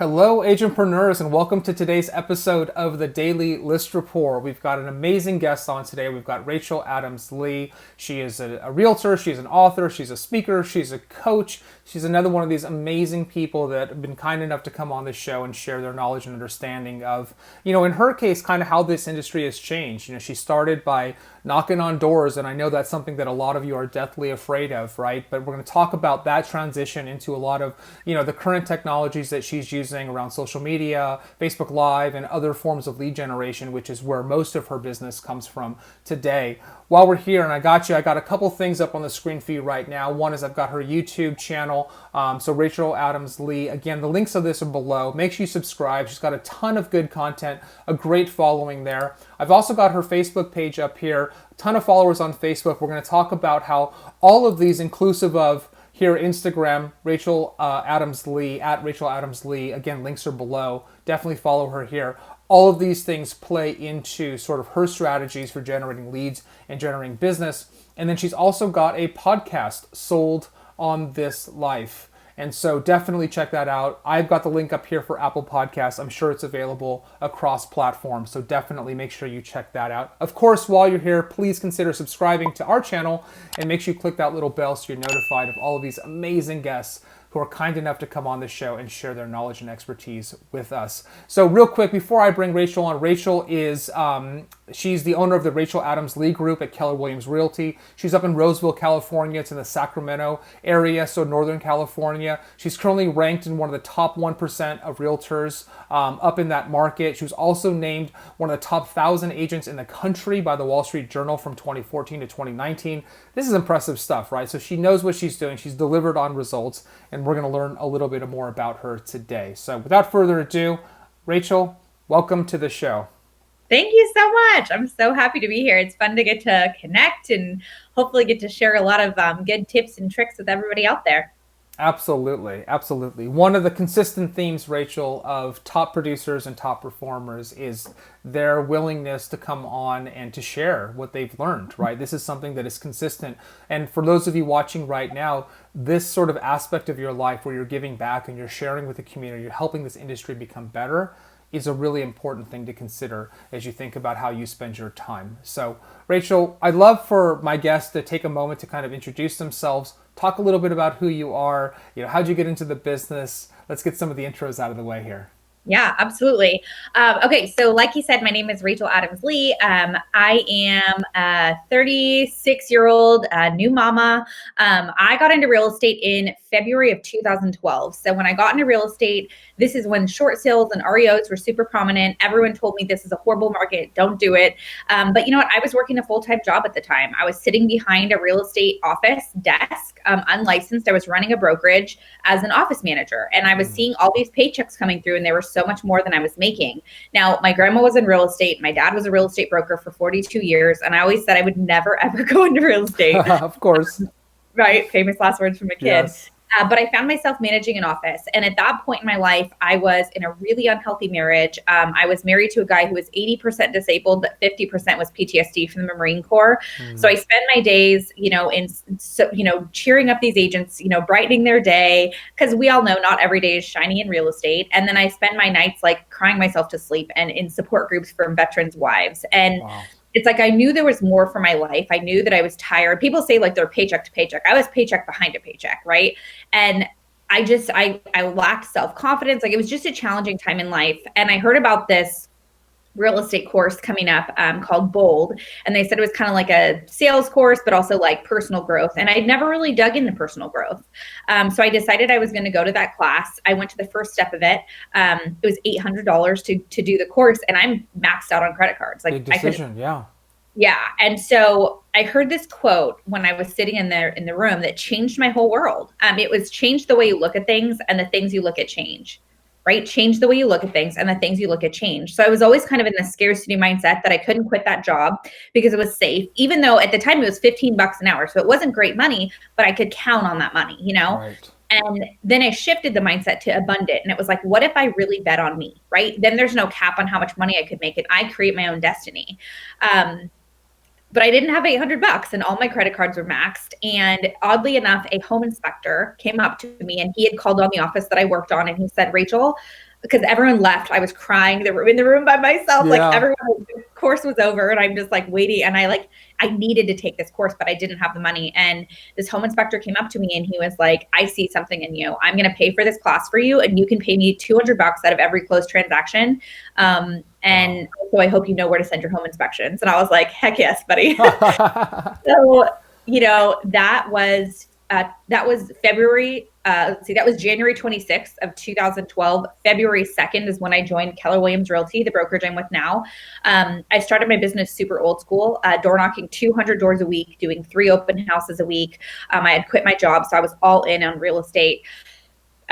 Hello, agentpreneurs, and welcome to today's episode of the Daily List Report. We've got an amazing guest on today. We've got Rachel Adams Lee. She is a realtor, she's an author, she's a speaker, she's a coach. She's another one of these amazing people that have been kind enough to come on this show and share their knowledge and understanding of, in her case, kind of how this industry has changed. She started by knocking on doors, and I know that's something that a lot of you are deathly afraid of, right? But we're going to talk about that transition into a lot of, the current technologies that she's using around social media, Facebook Live, and other forms of lead generation, which is where most of her business comes from today. While we're here, and I got a couple things up on the screen for you right now. One is I've got her YouTube channel, so Rachel Adams Lee. Again, the links of this are below. Make sure you subscribe. She's got a ton of good content, a great following there. I've also got her Facebook page up here, a ton of followers on Facebook. We're going to talk about how all of these, inclusive of here, Instagram, Rachel Adams Lee, at Rachel Adams Lee. Again, links are below. Definitely follow her here. All of these things play into sort of her strategies for generating leads and generating business. And then she's also got a podcast, Sold on This Life. And so definitely check that out. I've got the link up here for Apple Podcasts. I'm sure it's available across platforms. So definitely make sure you check that out. Of course, while you're here, please consider subscribing to our channel and make sure you click that little bell so you're notified of all of these amazing guests who are kind enough to come on the show and share their knowledge and expertise with us. So real quick, before I bring Rachel on, Rachel is, she's the owner of the Rachel Adams Lee Group at Keller Williams Realty. She's up in Roseville, California. It's in the Sacramento area, so Northern California. She's currently ranked in one of the top 1% of realtors up in that market. She was also named one of the top 1,000 agents in the country by the Wall Street Journal from 2014 to 2019. This is impressive stuff, right? So she knows what she's doing. She's delivered on results, and we're going to learn a little bit more about her today. So without further ado, Rachel, welcome to the show. Thank you so much. I'm so happy to be here. It's fun to get to connect and hopefully get to share a lot of good tips and tricks with everybody out there. Absolutely, absolutely. One of the consistent themes, Rachel, of top producers and top performers is their willingness to come on and to share what they've learned, right? This is something that is consistent. And for those of you watching right now, this sort of aspect of your life where you're giving back and you're sharing with the community, you're helping this industry become better, is a really important thing to consider as you think about how you spend your time. So, Rachel, I'd love for my guests to take a moment to kind of introduce themselves, talk a little bit about who you are, how'd you get into the business? Let's get some of the intros out of the way here. Yeah, absolutely. Okay, so like you said, my name is Rachel Adams Lee. I am a 36-year-old new mama. I got into real estate in February of 2012. So when I got into real estate, this is when short sales and REOs were super prominent. Everyone told me this is a horrible market. Don't do it. But you know what? I was working a full-time job at the time. I was sitting behind a real estate office desk, unlicensed. I was running a brokerage as an office manager, and I was seeing all these paychecks coming through, and they were so much more than I was making. Now, my grandma was in real estate. My dad was a real estate broker for 42 years. And I always said I would never, ever go into real estate. Of course. Right. Famous last words from a kid. Yes. But I found myself managing an office. And at that point in my life, I was in a really unhealthy marriage. I was married to a guy who was 80% disabled, but 50% was PTSD from the Marine Corps. So I spend my days, cheering up these agents, brightening their day, because we all know not every day is shiny in real estate. And then I spend my nights like crying myself to sleep and in support groups for veterans' wives. And wow. It's like I knew there was more for my life. I knew that I was tired. People say like they're paycheck to paycheck. I was paycheck behind a paycheck, right? And I lacked self-confidence. Like it was just a challenging time in life. And I heard about this real estate course coming up called Bold. And they said it was kind of like a sales course, but also like personal growth. And I'd never really dug into personal growth. So I decided I was going to go to that class. I went to the first step of it. It was $800 to do the course. And I'm maxed out on credit cards. Like big decision, yeah. Yeah. And so I heard this quote when I was sitting in the room that changed my whole world. It was change the way you look at things and the things you look at change. Right? Change the way you look at things and the things you look at change. So I was always kind of in the scarcity mindset that I couldn't quit that job because it was safe, even though at the time it was $15 an hour. So it wasn't great money, but I could count on that money, Right. And then I shifted the mindset to abundant. And it was like, what if I really bet on me, right? Then there's no cap on how much money I could make, and I create my own destiny. but I didn't have $800 and all my credit cards were maxed. And oddly enough, a home inspector came up to me and he had called on the office that I worked on. And he said, Rachel, because everyone left, I was crying in the room by myself. Like Yeah. everyone, the course was over and I'm just like waiting. And I needed to take this course, but I didn't have the money. And this home inspector came up to me and he was like, I see something in you. I'm going to pay for this class for you. And you can pay me $200 out of every closed transaction. And so I hope you know where to send your home inspections. And I was like, heck yes, buddy. So, that was February. That was January 26th of 2012. February 2nd is when I joined Keller Williams Realty, the brokerage I'm with now. I started my business super old school, door knocking 200 doors a week, doing 3 open houses a week. I had quit my job, so I was all in on real estate.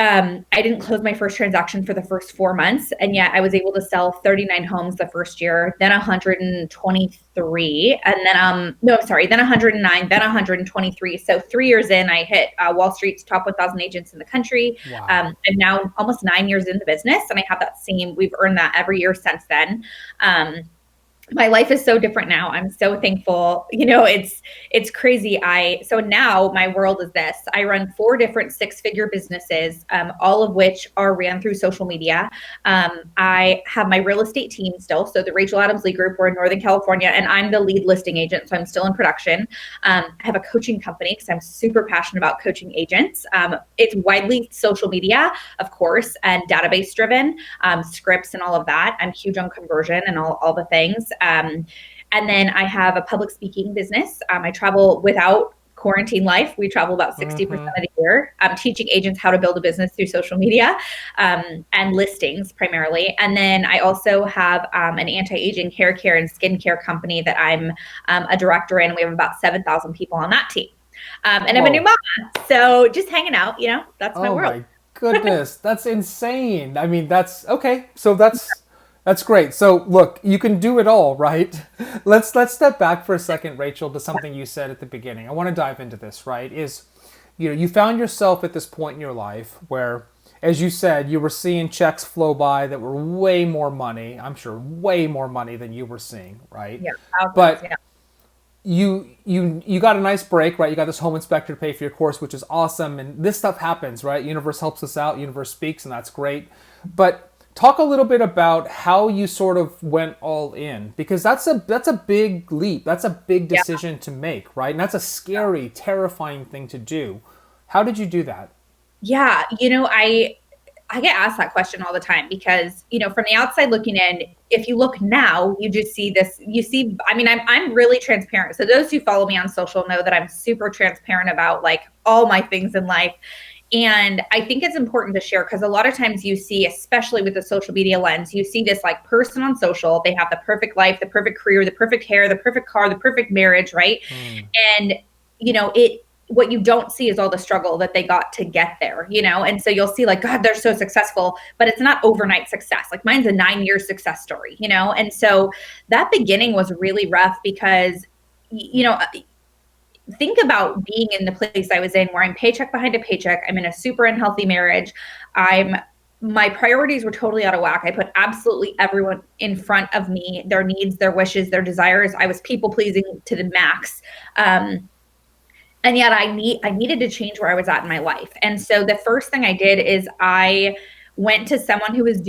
I didn't close my first transaction for the first 4 months, and yet I was able to sell 39 homes the first year, then 123, and then then 109, then 123. So 3 years in, I hit Wall Street's top 1,000 agents in the country. Wow. I'm now almost 9 years in the business, and I have that same. We've earned that every year since then. My life is so different now. I'm so thankful. It's crazy. So now my world is this. I run 4 different 6-figure businesses, all of which are ran through social media. I have my real estate team still. So the Rachel Adams Lee Group, we're in Northern California, and I'm the lead listing agent. So I'm still in production. I have a coaching company because I'm super passionate about coaching agents. It's widely social media, of course, and database driven, scripts and all of that. I'm huge on conversion and all the things. And then I have a public speaking business. I travel without quarantine life. We travel about 60% of the year. I'm teaching agents how to build a business through social media and listings primarily. And then I also have an anti-aging hair care and skincare company that I'm a director in. We have about 7,000 people on that team. And I'm a new mom. So just hanging out, that's my world. Oh my goodness. That's insane. I mean, that's okay. So that's great. So look, you can do it all, right? Let's step back for a second, Rachel, to something you said at the beginning. I want to dive into this, right? You found yourself at this point in your life where, as you said, you were seeing checks flow by that were way more money. I'm sure way more money than you were seeing, right? Yeah. But you got a nice break, right? You got this home inspector to pay for your course, which is awesome. And this stuff happens, right? Universe helps us out. Universe speaks, and that's great. But talk a little bit about how you sort of went all in, because that's a big leap. That's a big decision to make, right? And that's a scary, terrifying thing to do. How did you do that? Yeah, I get asked that question all the time because, from the outside looking in, if you look now, you just see this, I'm really transparent. So those who follow me on social know that I'm super transparent about like all my things in life. And I think it's important to share because a lot of times you see, especially with the social media lens, you see this like person on social, they have the perfect life, the perfect career, the perfect hair, the perfect car, the perfect marriage, right? And, what you don't see is all the struggle that they got to get there, And so you'll see like, God, they're so successful, but it's not overnight success. Like mine's a 9-year success story, And so that beginning was really rough because, think about being in the place I was in where I'm paycheck behind a paycheck. I'm in a super unhealthy marriage. My priorities were totally out of whack. I put absolutely everyone in front of me, their needs, their wishes, their desires. I was people pleasing to the max. And yet I needed to change where I was at in my life. And so the first thing I did is I went to someone who was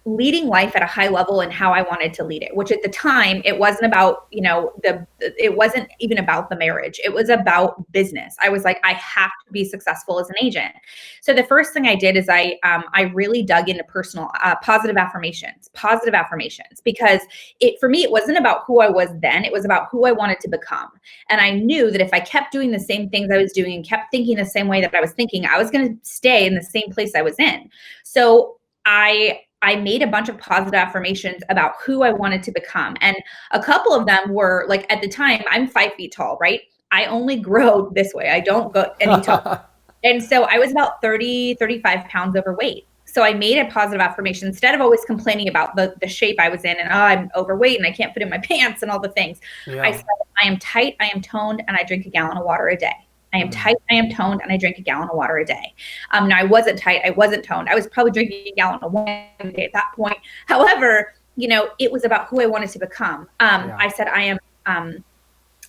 leading life at a high level and how I wanted to lead it, which at the time it wasn't about, it wasn't even about the marriage. It was about business. I was like, I have to be successful as an agent. So the first thing I did is I really dug into personal, positive affirmations, because for me, it wasn't about who I was then, it was about who I wanted to become. And I knew that if I kept doing the same things I was doing and kept thinking the same way that I was thinking, I was going to stay in the same place I was in. So I made a bunch of positive affirmations about who I wanted to become. And a couple of them were like, at the time, I'm 5 feet tall, right? I only grow this way. I don't go any taller. And so I was about 30, 35 pounds overweight. So I made a positive affirmation instead of always complaining about the shape I was in and I'm overweight and I can't fit in my pants and all the things. Yeah. I said, I am tight, I am toned, and I drink a gallon of water a day. I am tight, I am toned, and I drink a gallon of water a day. Now, I wasn't tight, I wasn't toned. I was probably drinking a gallon of water a day at that point. However, it was about who I wanted to become. I said, I am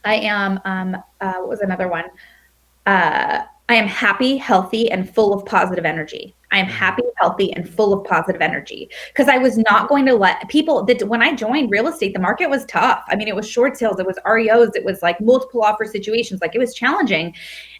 I am, what was another one? I am happy, healthy, and full of positive energy. I am happy, healthy, and full of positive energy because I was not going to let people that when I joined real estate, the market was tough. I mean, it was short sales, it was REOs, it was like multiple offer situations, like it was challenging.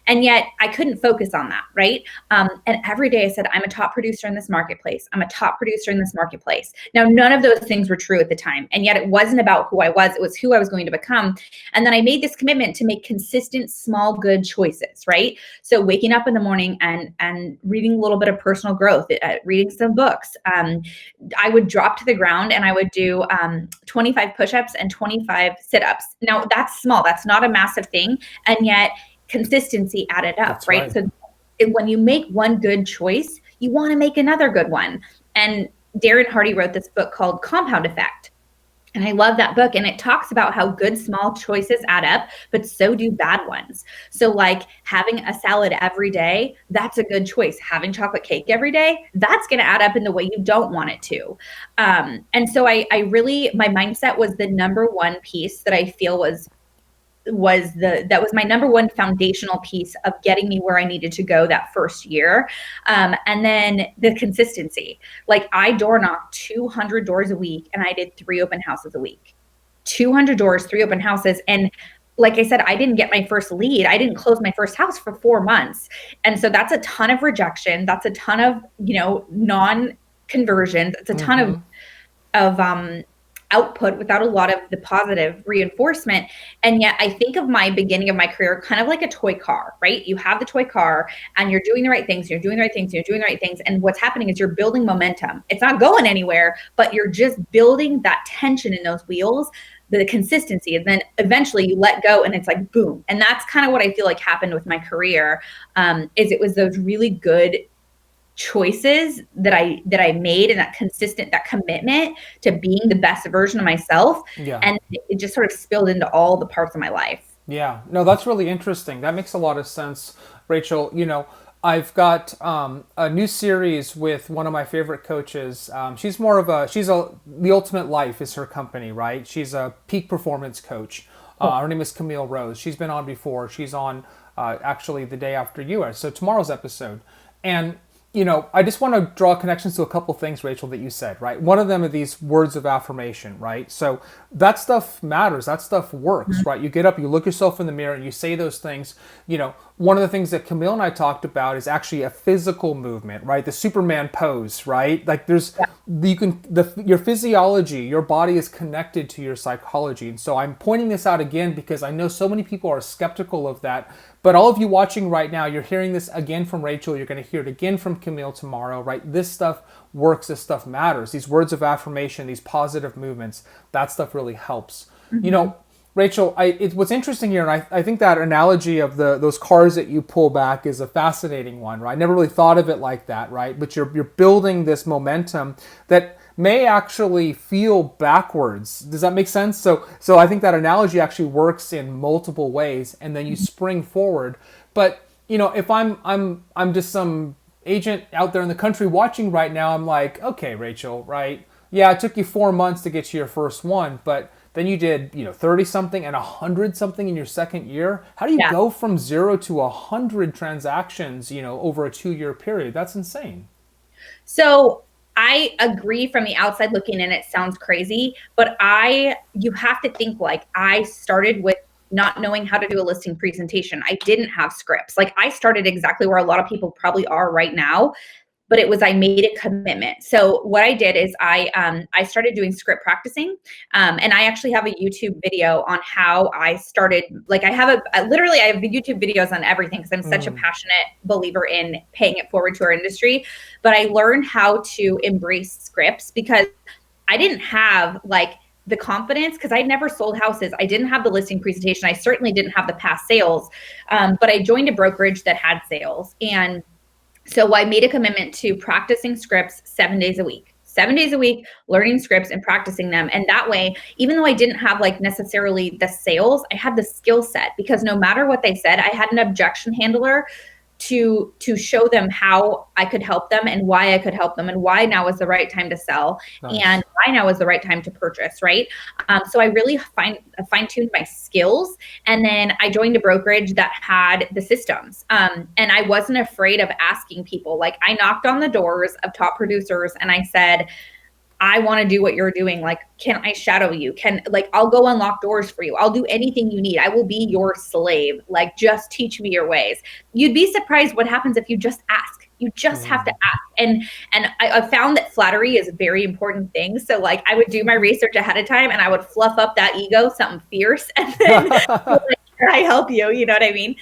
And yet I couldn't focus on that, right? And every day I said, I'm a top producer in this marketplace. I'm a top producer in this marketplace. Now, none of those things were true at the time. And yet it wasn't about who I was, it was who I was going to become. And then I made this commitment to make consistent, small, good choices, right? So waking up in the morning and reading a little bit of personal growth, reading some books. I would drop to the ground and I would do 25 push-ups and 25 sit-ups. Now that's small, that's not a massive thing. And yet consistency added up, That's right? right. So when you make one good choice, you want to make another good one. And Darren Hardy wrote this book called Compound Effect. And I love that book. And it talks about how good small choices add up, but so do bad ones. So like having a salad every day, that's a good choice. Having chocolate cake every day, that's going to add up in the way you don't want it to. And so I really, my mindset was the number one piece that I feel that was my number one foundational piece of getting me where I needed to go that first year. And then the consistency, like I door knocked 200 doors a week and I did 3 open houses a week, 200 doors, 3 open houses. And like I said, I didn't get my first lead. I didn't close my first house for 4 months. And so that's a ton of rejection. That's a ton of, non-conversions. It's a ton of output without a lot of the positive reinforcement. And yet I think of my beginning of my career kind of like a toy car, right? You have the toy car and you're doing the right things, you're doing the right things, you're doing the right things. And what's happening is you're building momentum. It's not going anywhere, but you're just building that tension in those wheels, the consistency. And then eventually you let go and it's like, boom. And that's kind of what I feel like happened with my career, is it was those really good choices that I made and that commitment to being the best version of myself. Yeah. And it just sort of spilled into all the parts of my life. Yeah, no, that's really interesting. That makes a lot of sense, Rachel. I've got a new series with one of my favorite coaches. The Ultimate Life is her company, right? She's a peak performance coach. Her name is Camille Rose. She's been on before. She's on actually the day after you are. So tomorrow's episode. And I just want to draw connections to a couple things, Rachel, that you said, right? One of them are these words of affirmation, right? So that stuff matters. That stuff works, right? You get up, you look yourself in the mirror, and you say those things. One of the things that Camille and I talked about is actually a physical movement, right? The Superman pose, right? Like your physiology, your body is connected to your psychology. And so I'm pointing this out again because I know so many people are skeptical of that. But all of you watching right now, you're hearing this again from Rachel. You're going to hear it again from Camille tomorrow, right? This stuff works. This stuff matters. These words of affirmation, these positive movements, that stuff really helps. Rachel, what's interesting here, and I think that analogy of those cars that you pull back is a fascinating one, right? I never really thought of it like that, right? But you're building this momentum that may actually feel backwards. Does that make sense? So I think that analogy actually works in multiple ways, and then you spring forward. But if I'm just some agent out there in the country watching right now, I'm like, okay, Rachel, right? Yeah, it took you 4 months to get to your first one, but then you did 30 something and 100 something in your second year. How do you go from 0 to 100 transactions over a 2-year period? That's insane. So I agree, from the outside looking in, it sounds crazy, but you have to think, like, I started with not knowing how to do a listing presentation. I didn't have scripts. Like, I started exactly where a lot of people probably are right now, but I made a commitment. So what I did is I started doing script practicing. And I actually have a YouTube video on how I started. Like, I have the YouTube videos on everything because I'm such a passionate believer in paying it forward to our industry. But I learned how to embrace scripts because I didn't have the confidence, because I'd never sold houses. I didn't have the listing presentation. I certainly didn't have the past sales. But I joined a brokerage that had sales. And so I made a commitment to practicing scripts 7 days a week. 7 days a week, learning scripts and practicing them. And that way, even though I didn't have necessarily the sales, I had the skill set, because no matter what they said, I had an objection handler to show them how I could help them and why I could help them and why now is the right time to sell and why now is the right time to purchase, right? So I really fine-tuned my skills, and then I joined a brokerage that had the systems. And I wasn't afraid of asking people. Like, I knocked on the doors of top producers and I said, I want to do what you're doing. Like, can I shadow you? I'll go unlock doors for you. I'll do anything you need. I will be your slave. Like, just teach me your ways. You'd be surprised what happens if you just ask. You just have to ask. And I found that flattery is a very important thing. So like, I would do my research ahead of time and I would fluff up that ego, something fierce. And then like, can I help you? You know what I mean?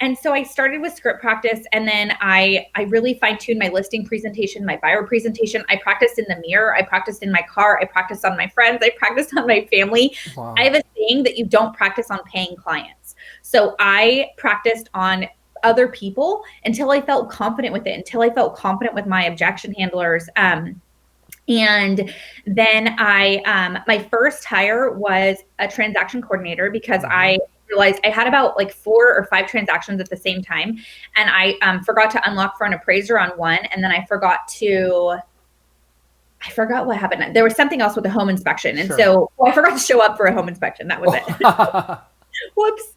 And so I started with script practice, and then I really fine-tuned my listing presentation, my buyer presentation. I practiced in the mirror. I practiced in my car. I practiced on my friends. I practiced on my family. Wow. I have a saying that you don't practice on paying clients. So I practiced on other people until I felt confident with it, until I felt confident with my objection handlers. And then my first hire was a transaction coordinator because I realized I had about like 4 or 5 transactions at the same time. And I forgot to unlock for an appraiser on one. And then I forgot what happened. There was something else with the home inspection. And so I forgot to show up for a home inspection. That was it. Whoops.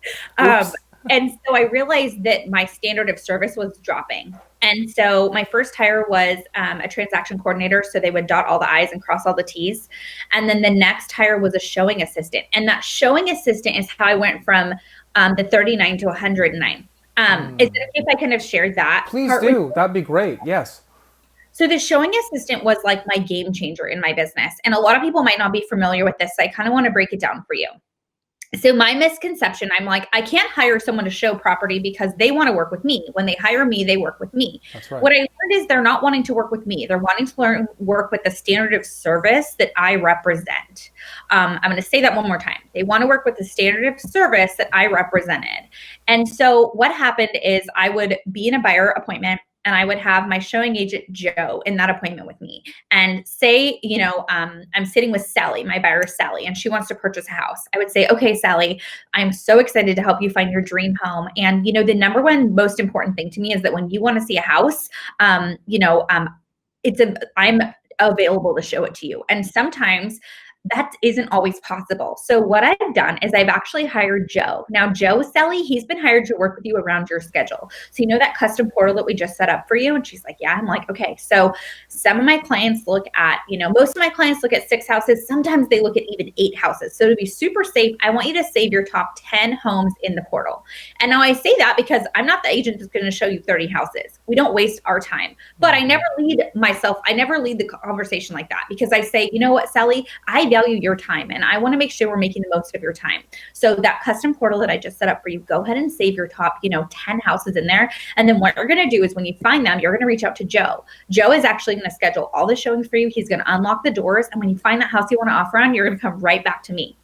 And so I realized that my standard of service was dropping. And so my first hire was a transaction coordinator. So they would dot all the I's and cross all the T's. And then the next hire was a showing assistant. And that showing assistant is how I went from the 39 to 109. Is it okay if I kind of share that? Please do. That'd be great. Yes. So the showing assistant was like my game changer in my business. And a lot of people might not be familiar with this. So I kind of want to break it down for you. So my misconception, I'm like, I can't hire someone to show property because they want to work with me. When they hire me, they work with me. That's right. What I learned is they're not wanting to work with me. They're wanting to work with the standard of service that I represent. I'm going to say that one more time. They want to work with the standard of service that I represented. And so what happened is I would be in a buyer appointment, and I would have my showing agent, Joe, in that appointment with me. And say, I'm sitting with Sally, my buyer, Sally, and she wants to purchase a house. I would say, okay, Sally, I'm so excited to help you find your dream home. And, the number one most important thing to me is that when you want to see a house, I'm available to show it to you. And sometimes that isn't always possible. So what I've done is I've actually hired Joe. Now, Joe Selly, he's been hired to work with you around your schedule. So that custom portal that we just set up for you? And she's like, yeah. I'm like, okay. So some of my clients look at, most of my clients look at 6 houses. Sometimes they look at even 8 houses. So to be super safe, I want you to save your top 10 homes in the portal. And now I say that because I'm not the agent that's going to show you 30 houses. We don't waste our time. But I never lead the conversation like that, because I say, you know what, Sally, I value your time and I want to make sure we're making the most of your time. So that custom portal that I just set up for you, go ahead and save your top, 10 houses in there. And then what you're going to do is when you find them, you're going to reach out to Joe. Joe is actually going to schedule all the showings for you. He's going to unlock the doors. And when you find that house you want to offer on, you're going to come right back to me.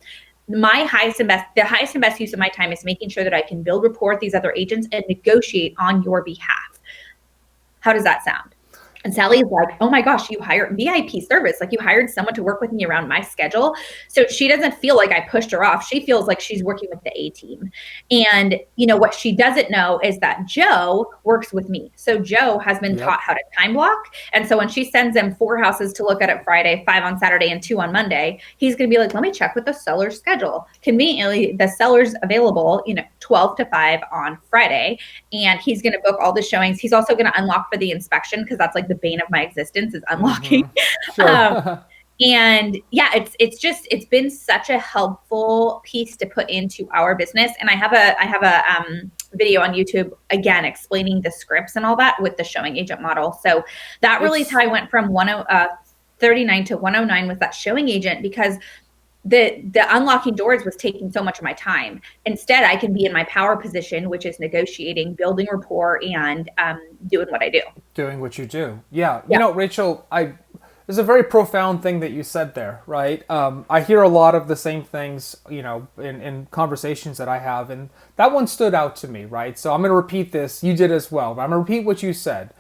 The highest and best use of my time is making sure that I can build rapport with these other agents and negotiate on your behalf. How does that sound? And Sally's like, oh my gosh, you hired VIP service. Like, you hired someone to work with me around my schedule. So she doesn't feel like I pushed her off. She feels like she's working with the A team. And what she doesn't know is that Joe works with me. So Joe has been taught how to time block. And so when she sends him 4 houses to look at Friday, 5 on Saturday, and 2 on Monday, he's going to be like, let me check with the seller's schedule. Conveniently, the seller's available, 12 to 5 on Friday. And he's going to book all the showings. He's also going to unlock for the inspection, because that's like the bane of my existence is unlocking. Sure. And yeah, it's been such a helpful piece to put into our business. And I have a video on YouTube, again, explaining the scripts and all that with the showing agent model. So that really is how I went from 39 to 109 with that showing agent, because the unlocking doors was taking so much of my time. Instead, I can be in my power position, which is negotiating, building rapport, and doing what I do. Doing what you do. Yeah. Rachel, there's a very profound thing that you said there, right? I hear a lot of the same things, in conversations that I have, and that one stood out to me, right? So I'm going to repeat this. You did as well, but I'm going to repeat what you said.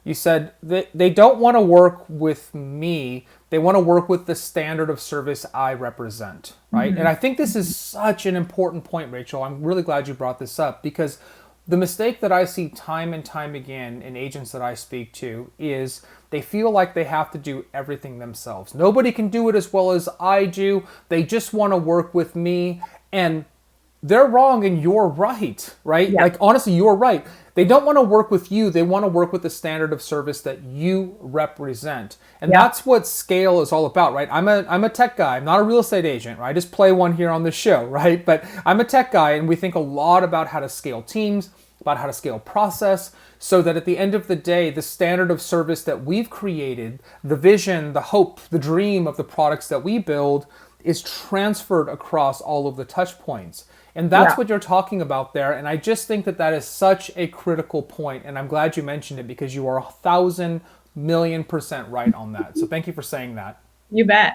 You said they don't want to work with me. They want to work with the standard of service I represent, right? Mm-hmm. And I think this is such an important point, Rachel. I'm really glad you brought this up, because the mistake that I see time and time again in agents that I speak to is they feel like they have to do everything themselves. Nobody can do it as well as I do. They just want to work with me. And they're wrong and you're right, right? Yeah. Like, honestly, you're right. They don't want to work with you. They want to work with the standard of service that you represent. And Yeah. that's what scale is all about, right? I'm a tech guy. I'm not a real estate agent, right? I just play one here on the show, right? But I'm a tech guy, and we think a lot about how to scale teams, about how to scale process, so that at the end of the day, the standard of service that we've created, the vision, the hope, the dream of the products that we build is transferred across all of the touch points. And that's what you're talking about there. And I just think that that is such a critical point. And I'm glad you mentioned it because you are 1,000,000,000% right on that. So thank you for saying that. You bet.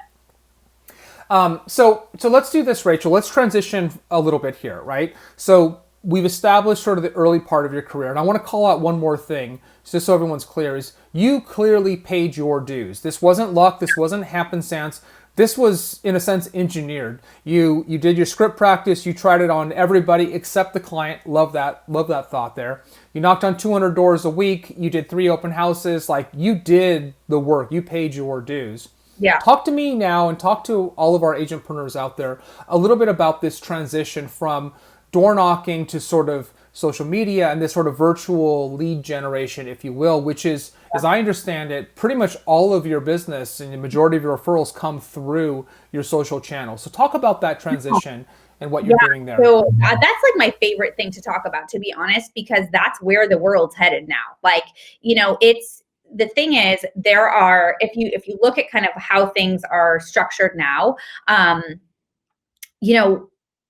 So let's do this, Rachel. Let's transition a little bit here, right? So we've established sort of the early part of your career. And I want to call out one more thing, just so everyone's clear, is you clearly paid your dues. This wasn't luck. This wasn't happenstance. This was, in a sense, engineered. You did your script practice. You tried it on everybody except the client. Love that thought there. You knocked on 200 doors a week. You did 3 open houses. Like, you did the work. You paid your dues. Yeah. Talk to me now and talk to all of our agentpreneurs out there a little bit about this transition from door knocking to sort of social media and this sort of virtual lead generation, if you will, which is, as I understand it, pretty much all of your business and the majority of your referrals come through your social channels. So talk about that transition and what you're doing there. So that's like my favorite thing to talk about, to be honest, because that's where the world's headed now. Like, it's, the thing is, there are, if you look at kind of how things are structured now,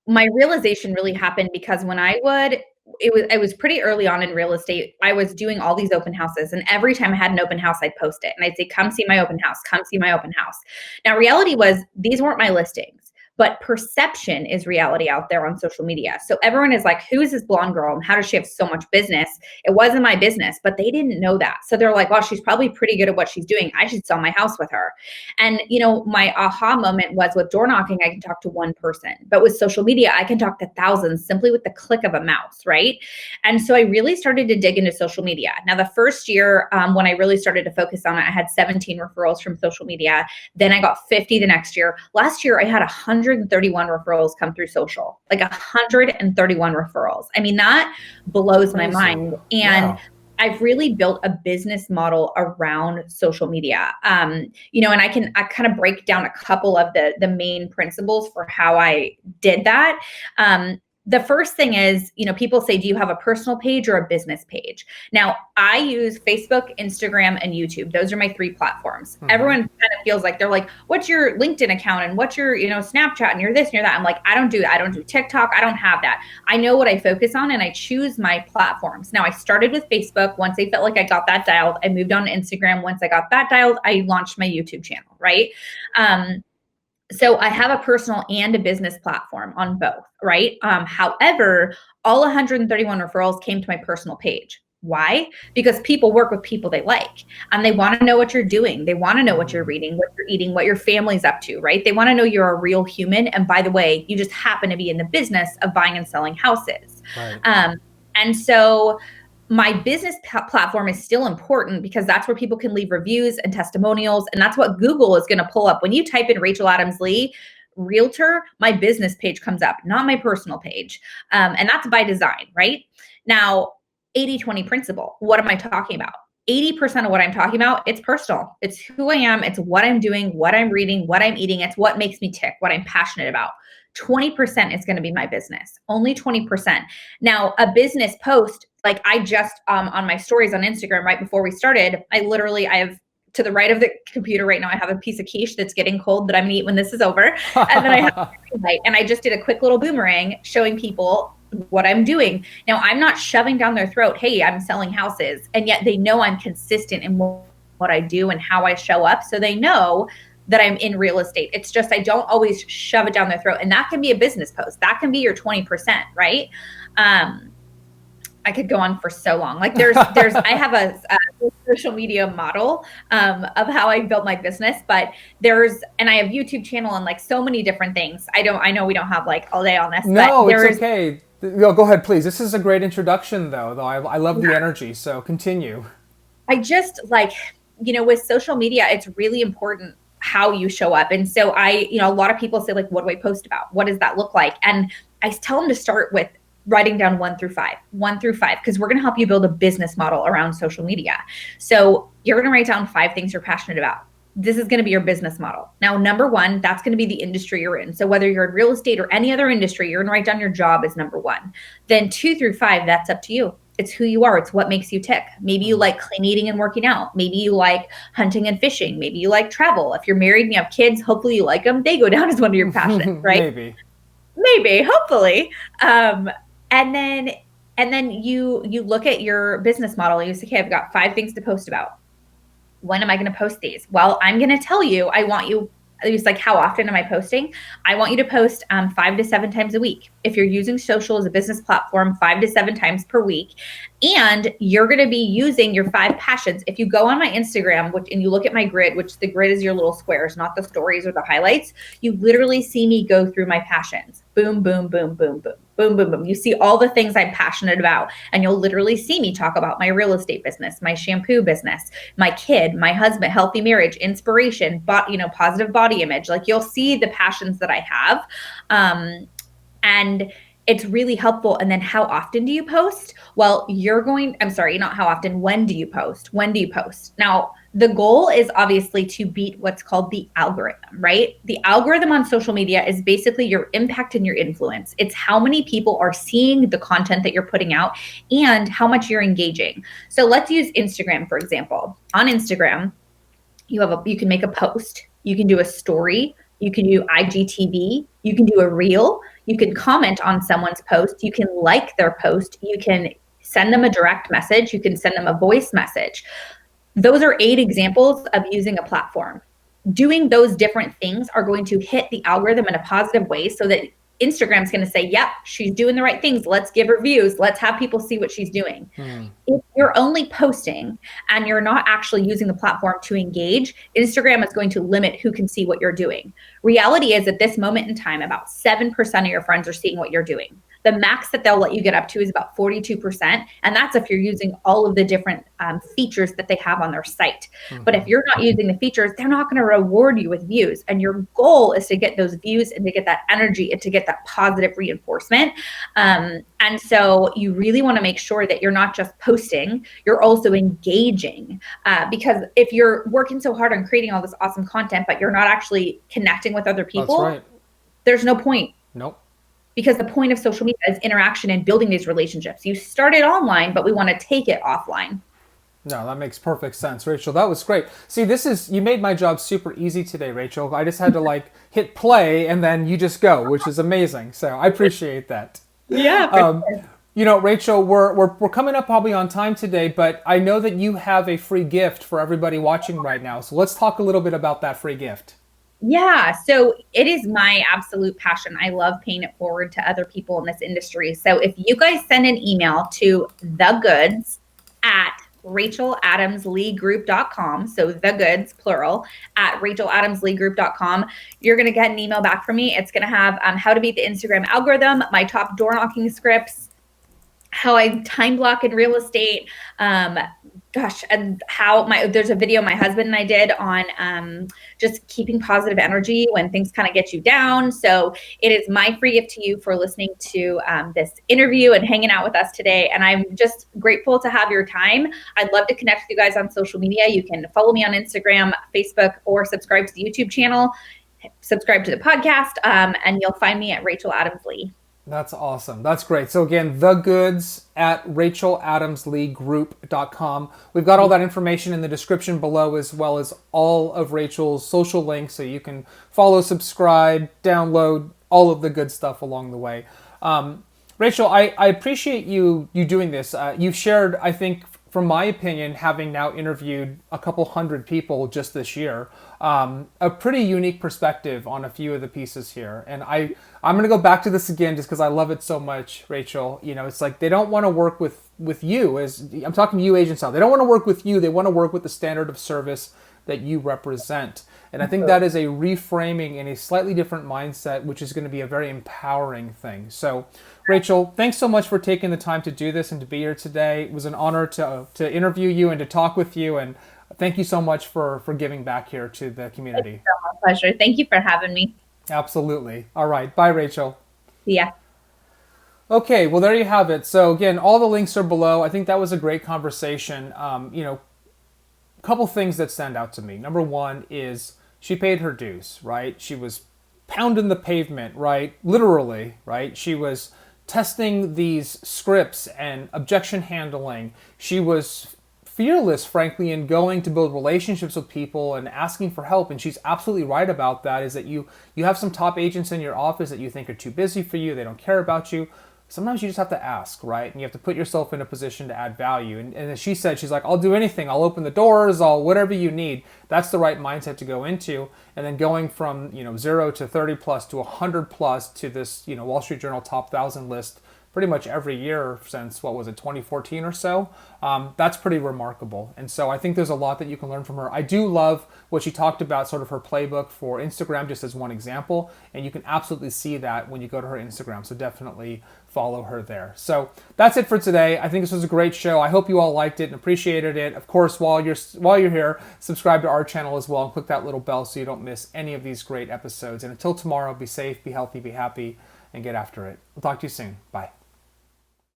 my realization really happened because when it was pretty early on in real estate. I was doing all these open houses, and every time I had an open house, I'd post it and I'd say, come see my open house, come see my open house. Now, reality was these weren't my listings, but perception is reality out there on social media. So everyone is like, who is this blonde girl and how does she have so much business? It wasn't my business, but they didn't know that. So they're like, well, she's probably pretty good at what she's doing. I should sell my house with her. And, my aha moment was with door knocking, I can talk to one person, but with social media, I can talk to thousands simply with the click of a mouse, right? And so I really started to dig into social media. Now, the first year when I really started to focus on it, I had 17 referrals from social media. Then I got 50 the next year. Last year, I had 131 referrals come through social, like 131 referrals. I mean, that blows my mind. And I've really built a business model around social media. And I kind of break down a couple of the main principles for how I did that. The first thing is, people say, do you have a personal page or a business page? Now, I use Facebook, Instagram, and YouTube. Those are my 3 platforms. Mm-hmm. Everyone kind of feels like they're like, what's your LinkedIn account and what's your, Snapchat and you're this and you're that. I'm like, I don't do that. I don't do TikTok. I don't have that. I know what I focus on and I choose my platforms. Now, I started with Facebook. Once I felt like I got that dialed, I moved on to Instagram. Once I got that dialed, I launched my YouTube channel, right? So I have a personal and a business platform on both, right? However, all 131 referrals came to my personal page. Why? Because people work with people they like and they want to know what you're doing. They want to know what you're reading, what you're eating, what your family's up to, right? They want to know you're a real human. And by the way, you just happen to be in the business of buying and selling houses. Right. And so my business platform is still important because that's where people can leave reviews and testimonials. And that's what Google is going to pull up. When you type in Rachel Adams Lee, Realtor, my business page comes up, not my personal page. And that's by design, right? Now, 80-20 principle. What am I talking about? 80% of what I'm talking about, it's personal. It's who I am. It's what I'm doing, what I'm reading, what I'm eating. It's what makes me tick, what I'm passionate about. 20% is going to be my business, only 20%. Now, a business post, like I just, on my stories on Instagram, right before we started, I have to the right of the computer right now, I have a piece of quiche that's getting cold that I'm going to eat when this is over. And then I have a light, and I just did a quick little boomerang showing people what I'm doing. Now, I'm not shoving down their throat, hey, I'm selling houses. And yet they know I'm consistent in what I do and how I show up. So they know that I'm in real estate. It's just, I don't always shove it down their throat. And that can be a business post. That can be your 20%, right? I could go on for so long. Like I have a social media model of how I built my business, but and I have YouTube channel and like so many different things. I know we don't have like all day on this. No, but it's okay. Go ahead, please. This is a great introduction, though I love the energy. So continue. I just like, with social media, it's really important how you show up. And so a lot of people say, like, what do I post about? What does that look like? And I tell them to start with writing down 1 through 5, because we're going to help you build a business model around social media. So you're going to write down 5 things you're passionate about. This is going to be your business model. Now, number 1, that's going to be the industry you're in. So whether you're in real estate or any other industry, you're going to write down your job as number 1. Then 2 through 5, that's up to you. It's who you are. It's what makes you tick. Maybe you like clean eating and working out. Maybe you like hunting and fishing. Maybe you like travel. If you're married and you have kids, hopefully you like them. They go down as one of your passions, right? Maybe, hopefully. And then you look at your business model and you say, okay, I've got 5 things to post about. When am I going to post these? Well, I'm going to tell you, it's like, how often am I posting? I want you to post 5 to 7 times a week. If you're using social as a business platform, 5 to 7 times per week. And you're going to be using your 5 passions. If you go on my Instagram, and you look at my grid, which the grid is your little squares, not the stories or the highlights, you literally see me go through my passions. Boom, boom, boom, boom, boom. Boom, boom, boom. You see all the things I'm passionate about, and you'll literally see me talk about my real estate business, my shampoo business, my kid, my husband, healthy marriage, inspiration, positive body image. Like, you'll see the passions that I have. And it's really helpful. And then how often do you post? Well, not how often, when do you post? Now, the goal is obviously to beat what's called the algorithm, right? The algorithm on social media is basically your impact and your influence. It's how many people are seeing the content that you're putting out and how much you're engaging. So let's use Instagram, for example. On Instagram, you can make a post, you can do a story, you can do IGTV, you can do a reel, you can comment on someone's post, you can like their post, you can send them a direct message, you can send them a voice message. Those are 8 examples of using a platform. Doing those different things are going to hit the algorithm in a positive way so that Instagram's going to say, yep, she's doing the right things. Let's give her views. Let's have people see what she's doing. If you're only posting and you're not actually using the platform to engage, Instagram is going to limit who can see what you're doing. Reality is, at this moment in time, about 7% of your friends are seeing what you're doing. The max that they'll let you get up to is about 42%. And that's if you're using all of the different features that they have on their site. But if you're not using the features, they're not going to reward you with views. And your goal is to get those views and to get that energy and to get that positive reinforcement. And so you really want to make sure that you're not just posting, you're also engaging. Because if you're working so hard on creating all this awesome content, but you're not actually connecting with other people, there's no point. Nope. Because the point of social media is interaction and building these relationships. You started online, but we want to take it offline. No, that makes perfect sense, Rachel. That was great. See, you made my job super easy today, Rachel. I just had to hit play and then you just go, which is amazing. So I appreciate that. Yeah. Rachel, we're coming up probably on time today, but I know that you have a free gift for everybody watching right now. So let's talk a little bit about that free gift. Yeah, so it is my absolute passion. I love paying it forward to other people in this industry. So if you guys send an email to thegoods@racheladamsleegroup.com, so thegoods, plural, @racheladamsleegroup.com, you're going to get an email back from me. It's going to have how to beat the Instagram algorithm, my top door knocking scripts, how I time block in real estate, and there's a video my husband and I did on just keeping positive energy when things kind of get you down. So it is my free gift to you for listening to this interview and hanging out with us today. And I'm just grateful to have your time. I'd love to connect with you guys on social media. You can follow me on Instagram, Facebook, or subscribe to the YouTube channel, subscribe to the podcast, and you'll find me at Rachel Adams Lee. That's awesome. That's great. So again, thegoods@racheladamsleegroup.com. We've got all that information in the description below, as well as all of Rachel's social links, so you can follow, subscribe, download, all of the good stuff along the way. Rachel, I appreciate you doing this. You've shared, I think, from my opinion, having now interviewed a couple hundred people just this year, a pretty unique perspective on a few of the pieces here. And I'm going to go back to this again just because I love it so much, Rachel. It's like they don't want to work with you. As I'm talking to you agents now. They don't want to work with you. They want to work with the standard of service that you represent. And I think that is a reframing and a slightly different mindset, which is going to be a very empowering thing. So, Rachel, thanks so much for taking the time to do this and to be here today. It was an honor to interview you and to talk with you. And thank you so much for giving back here to the community. It's so my pleasure. Thank you for having me. Absolutely. All right. Bye, Rachel. Yeah. Okay, well, there you have it. So again, all the links are below. I think that was a great conversation. A couple things that stand out to me. Number one is she paid her dues, right? She was pounding the pavement, right? Literally, right? She was testing these scripts and objection handling. She was fearless, frankly, in going to build relationships with people and asking for help. And she's absolutely right about that, is that you have some top agents in your office that you think are too busy for you. They don't care about you. Sometimes you just have to ask, right? And you have to put yourself in a position to add value. And as she said, she's like, I'll do anything. I'll open the doors. I'll whatever you need. That's the right mindset to go into. And then going from 0 to 30 plus to 100 plus to this Wall Street Journal top 1,000 list pretty much every year since, 2014 or so. That's pretty remarkable. And so I think there's a lot that you can learn from her. I do love what she talked about, sort of her playbook for Instagram, just as one example. And you can absolutely see that when you go to her Instagram. So definitely follow her there. So that's it for today. I think this was a great show. I hope you all liked it and appreciated it. Of course, while you're here, subscribe to our channel as well and click that little bell so you don't miss any of these great episodes. And until tomorrow, be safe, be healthy, be happy, and get after it. We'll talk to you soon. Bye.